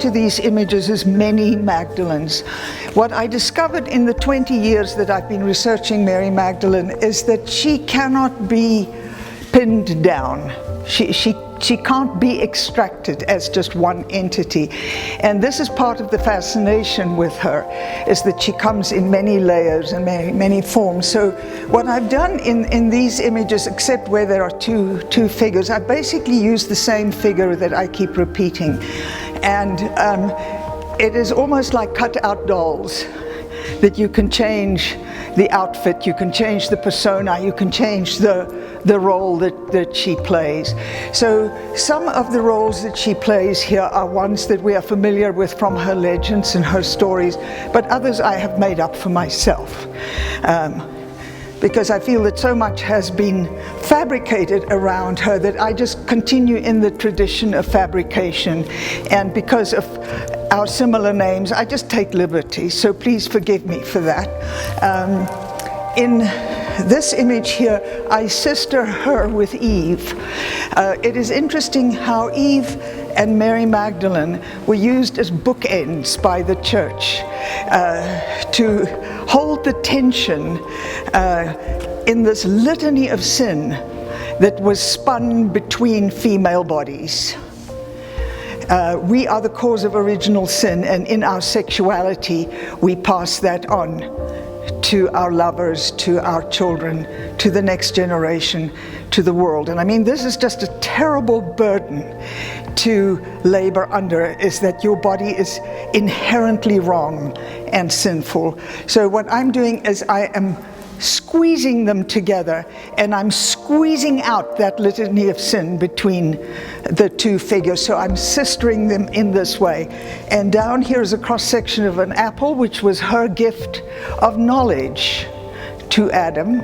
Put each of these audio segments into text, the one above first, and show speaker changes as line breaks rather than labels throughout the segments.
to these images as many Magdalenes. What I discovered in the 20 years that I've been researching Mary Magdalene is that she cannot be pinned down. She can't be extracted as just one entity. And this is part of the fascination with her, is that she comes in many layers and many forms. So what I've done in these images, except where there are two figures, I basically use the same figure that I keep repeating. And it is almost like cut-out dolls, that you can change the outfit, you can change the persona, you can change the role that she plays. So some of the roles that she plays here are ones that we are familiar with from her legends and her stories, but others I have made up for myself. Because I feel that so much has been fabricated around her that I just continue in the tradition of fabrication. And because of our similar names, I just take liberties, so please forgive me for that. In this image here, I sister her with Eve. It is interesting how Eve and Mary Magdalene were used as bookends by the church to hold the tension in this litany of sin that was spun between female bodies. We are the cause of original sin, and in our sexuality we pass that on to our lovers, to our children, to the next generation, to the world. And I mean, this is just a terrible burden to labor under, is that your body is inherently wrong and sinful. So what I'm doing is I am squeezing them together, and I'm squeezing out that litany of sin between the two figures. So I'm sistering them in this way. And down here is a cross-section of an apple, which was her gift of knowledge to Adam.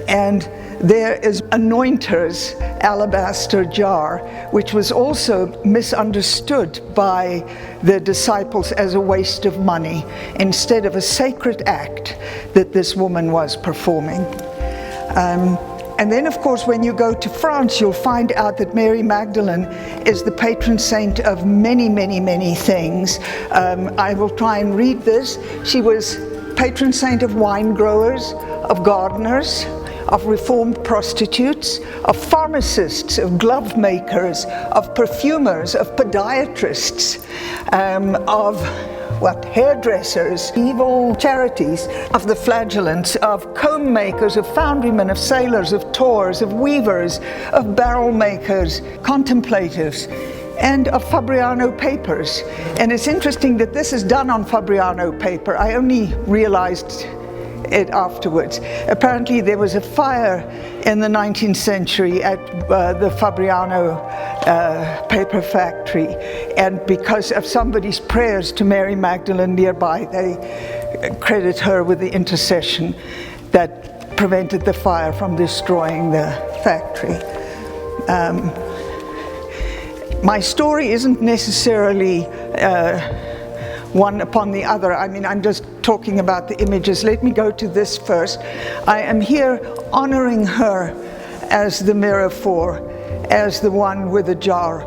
And there is anointer's alabaster jar, which was also misunderstood by the disciples as a waste of money, instead of a sacred act that this woman was performing. And then, of course, when you go to France, you'll find out that Mary Magdalene is the patron saint of many things. I will try and read this. She was patron saint of wine growers, of gardeners, of reformed prostitutes, of pharmacists, of glove makers, of perfumers, of podiatrists, of hairdressers, evil charities, of the flagellants, of comb makers, of foundrymen, of sailors, of tawers, of weavers, of barrel makers, contemplatives, and of Fabriano papers. And it's interesting that this is done on Fabriano paper. I only realized it afterwards. Apparently there was a fire in the 19th century at the Fabriano paper factory, and because of somebody's prayers to Mary Magdalene nearby, they credit her with the intercession that prevented the fire from destroying the factory. My story isn't necessarily one upon the other. I mean, I'm just talking about the images. Let me go to this first. I am here honoring her as the miraphor, as the one with a jar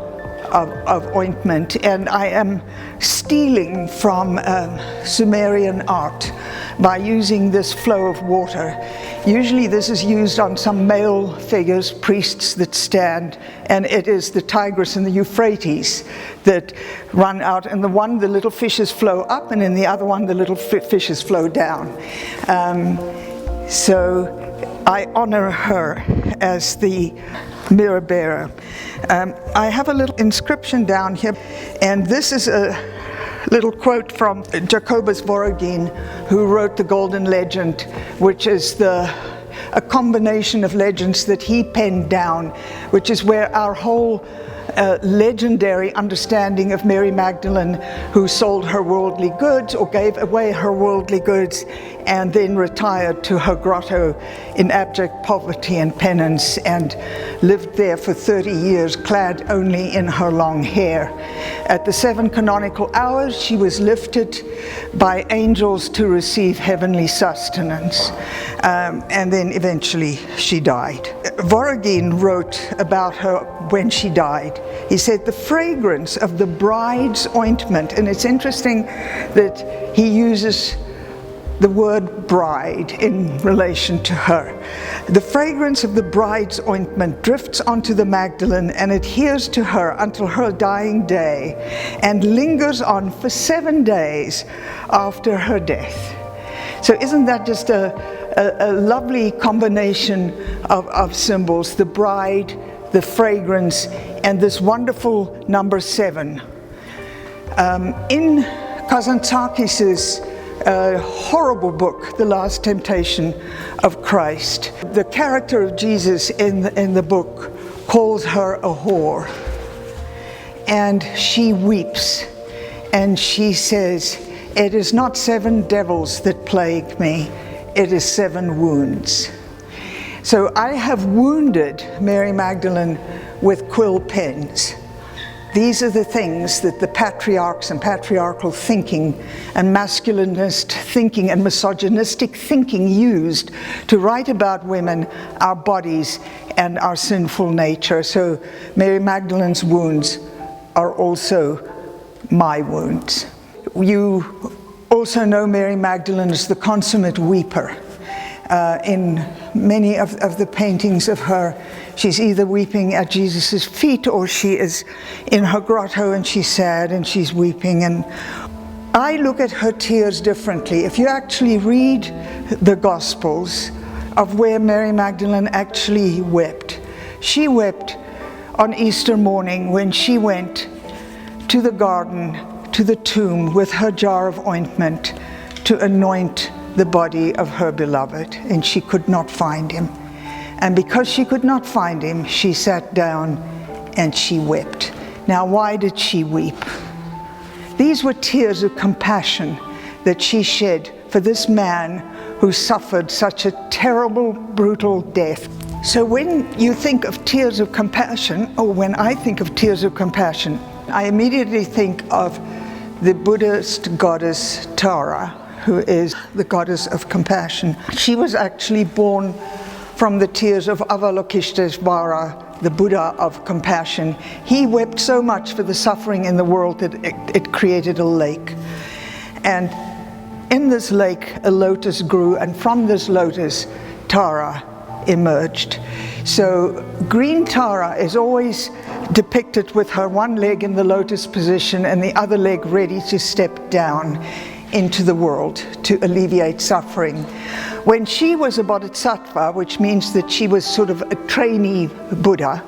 of ointment, and I am stealing from Sumerian art by using this flow of water. Usually this is used on some male figures, priests that stand, and it is the Tigris and the Euphrates that run out, and the little fishes flow up, and in the other one the little fishes flow down. So I honor her as the mirror bearer. I have a little inscription down here, and this is a little quote from Jacobus Voragine, who wrote the Golden Legend, which is a combination of legends that he penned down, which is where our whole legendary understanding of Mary Magdalene, who sold her worldly goods or gave away her worldly goods and then retired to her grotto in abject poverty and penance and lived there for 30 years clad only in her long hair. At the 7 canonical hours she was lifted by angels to receive heavenly sustenance, and then eventually she died. Voragine wrote about her when she died, He said the fragrance of the bride's ointment, and it's interesting that he uses the word bride in relation to her. The fragrance of the bride's ointment drifts onto the Magdalene and adheres to her until her dying day, and lingers on for 7 days after her death. So isn't that just a lovely combination of symbols, the bride, the fragrance, and this wonderful number 7. In Kazantzakis' horrible book, The Last Temptation of Christ, the character of Jesus in the book calls her a whore. And she weeps, and she says, "It is not 7 devils that plague me, it is 7 wounds." So I have wounded Mary Magdalene with quill pens. These are the things that the patriarchs and patriarchal thinking and masculinist thinking and misogynistic thinking used to write about women, our bodies, and our sinful nature. So Mary Magdalene's wounds are also my wounds. You also know Mary Magdalene as the consummate weeper. In many of the paintings of her, she's either weeping at Jesus' feet or she is in her grotto and she's sad and she's weeping. And I look at her tears differently. If you actually read the Gospels of where Mary Magdalene actually wept, she wept on Easter morning when she went to the garden, to the tomb with her jar of ointment to anoint the body of her beloved, and she could not find him. And because she could not find him, she sat down and she wept. Now, why did she weep? These were tears of compassion that she shed for this man who suffered such a terrible, brutal death. So when you think of tears of compassion, or when I think of tears of compassion, I immediately think of the Buddhist goddess Tara, who is the goddess of compassion. She was actually born from the tears of Avalokiteshvara, the Buddha of compassion. He wept so much for the suffering in the world that it created a lake. And in this lake, a lotus grew, and from this lotus, Tara emerged. So green Tara is always depicted with her one leg in the lotus position and the other leg ready to step down into the world to alleviate suffering. When she was a bodhisattva, which means that she was sort of a trainee Buddha,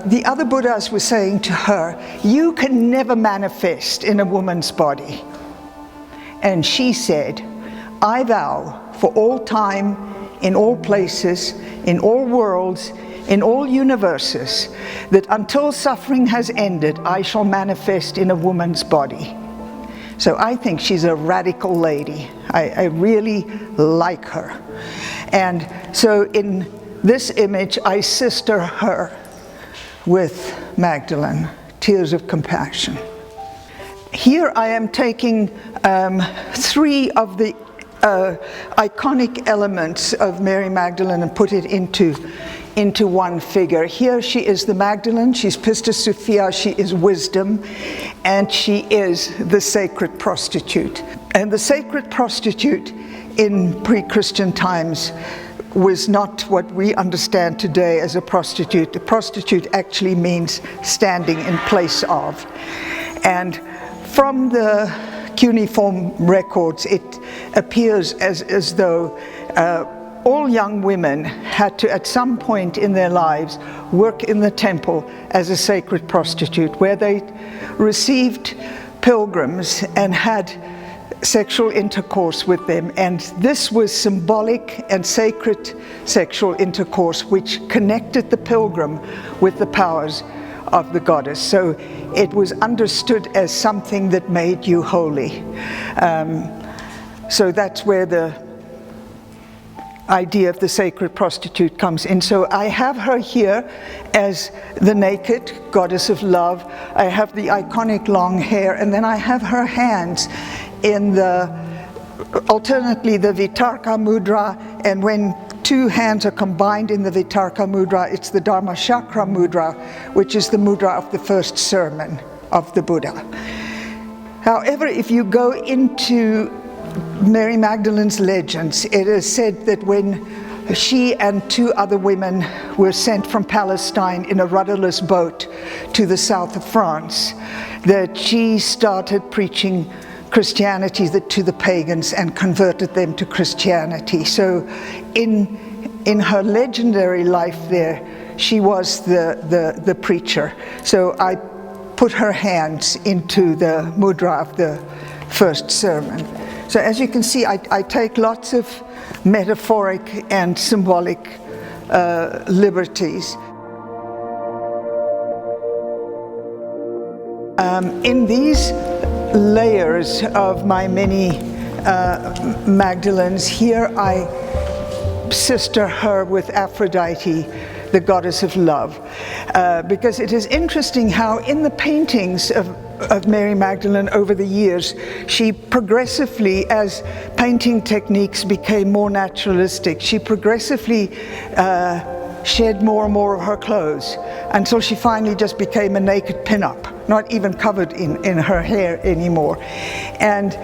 the other Buddhas were saying to her, "You can never manifest in a woman's body." And she said, "I vow for all time, in all places, in all worlds, in all universes, that until suffering has ended, I shall manifest in a woman's body." So I think she's a radical lady. I really like her. And so in this image, I sister her with Magdalene, tears of compassion. Here I am taking 3 of the iconic elements of Mary Magdalene and put it into one figure. Here she is the Magdalene, she's Pistis Sophia, she is wisdom, and she is the sacred prostitute. And the sacred prostitute in pre-Christian times was not what we understand today as a prostitute. A prostitute actually means standing in place of. And from the cuneiform records, it appears as though all young women had to, at some point in their lives, work in the temple as a sacred prostitute, where they received pilgrims and had sexual intercourse with them. And this was symbolic and sacred sexual intercourse, which connected the pilgrim with the powers of the goddess. So it was understood as something that made you holy. So that's where the idea of the sacred prostitute comes in. So I have her here as the naked goddess of love. I have the iconic long hair, and then I have her hands in the, alternately the Vitarka mudra, and when two hands are combined in the Vitarka mudra. It's the Dharma Chakra mudra, which is the mudra of the first sermon of the Buddha. However, if you go into Mary Magdalene's legends, it is said that when she and two other women were sent from Palestine in a rudderless boat to the south of France, that she started preaching Christianity to the pagans and converted them to Christianity. So in her legendary life there, she was the preacher. So I put her hands into the mudra of the first sermon. So as you can see, I take lots of metaphoric and symbolic liberties. In these layers of my many Magdalenes, here I sister her with Aphrodite, the goddess of love, because it is interesting how in the paintings of Mary Magdalene over the years, she progressively, as painting techniques became more naturalistic, she progressively shed more and more of her clothes until she finally just became a naked pin-up, not even covered in her hair anymore. And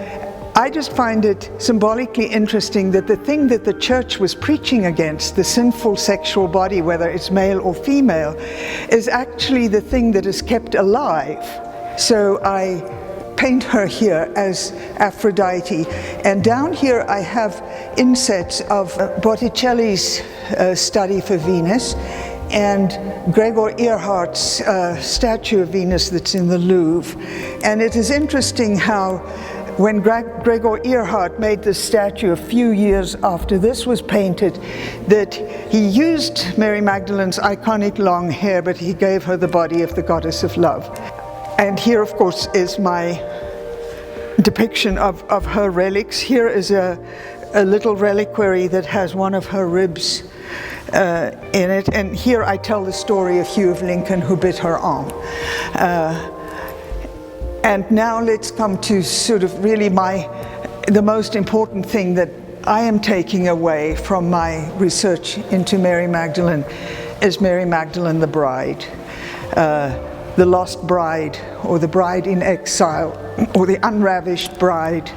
I just find it symbolically interesting that the thing that the church was preaching against, the sinful sexual body, whether it's male or female, is actually the thing that is kept alive. So I paint her here as Aphrodite. And down here I have insets of Botticelli's study for Venus and Gregor Ehrhardt's statue of Venus that's in the Louvre. And it is interesting how when Gregor Ehrhardt made this statue a few years after this was painted, that he used Mary Magdalene's iconic long hair, but he gave her the body of the goddess of love. And here, of course, is my depiction of her relics. Here is a little reliquary that has one of her ribs in it. And here I tell the story of Hugh of Lincoln who bit her arm. And now let's come to sort of really the most important thing that I am taking away from my research into Mary Magdalene is Mary Magdalene the bride. The lost bride, or the bride in exile, or the unravished bride.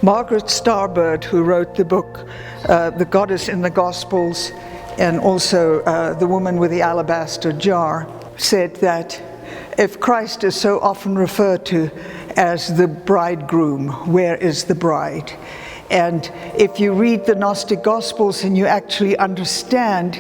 Margaret Starbird, who wrote the book The Goddess in the Gospels, and also The Woman with the Alabaster Jar, said that if Christ is so often referred to as the bridegroom, where is the bride? And if you read the Gnostic Gospels and you actually understand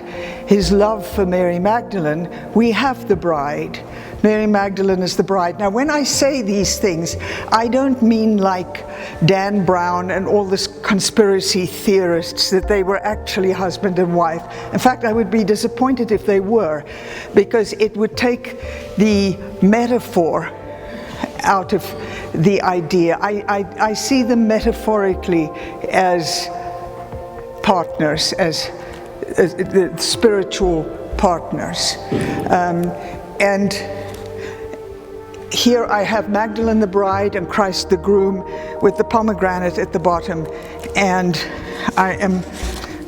his love for Mary Magdalene, we have the bride. Mary Magdalene is the bride. Now, when I say these things, I don't mean like Dan Brown and all this conspiracy theorists that they were actually husband and wife. In fact, I would be disappointed if they were, because it would take the metaphor out of the idea. I see them metaphorically as partners, as the spiritual partners. And here I have Magdalene the bride and Christ the groom with the pomegranate at the bottom. And I am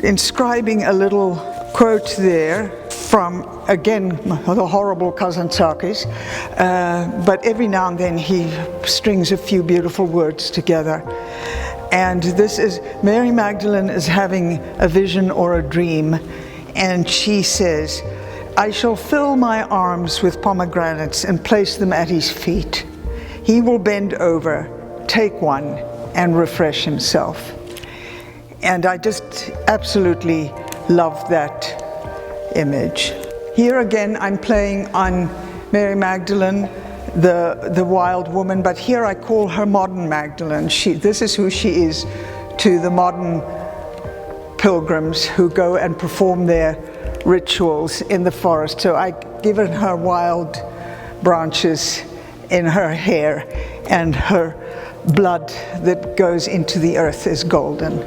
inscribing a little quote there from, again, the horrible Kazantzakis, but every now and then he strings a few beautiful words together. And this is, Mary Magdalene is having a vision or a dream, and she says, I shall fill my arms with pomegranates and place them at his feet. He will bend over, take one, and refresh himself. And I just absolutely love that image. Here again, I'm playing on Mary Magdalene, the wild woman, but here I call her modern Magdalene. This is who she is to the modern pilgrims who go and perform their rituals in the forest. So I've given her wild branches in her hair, and her blood that goes into the earth is golden.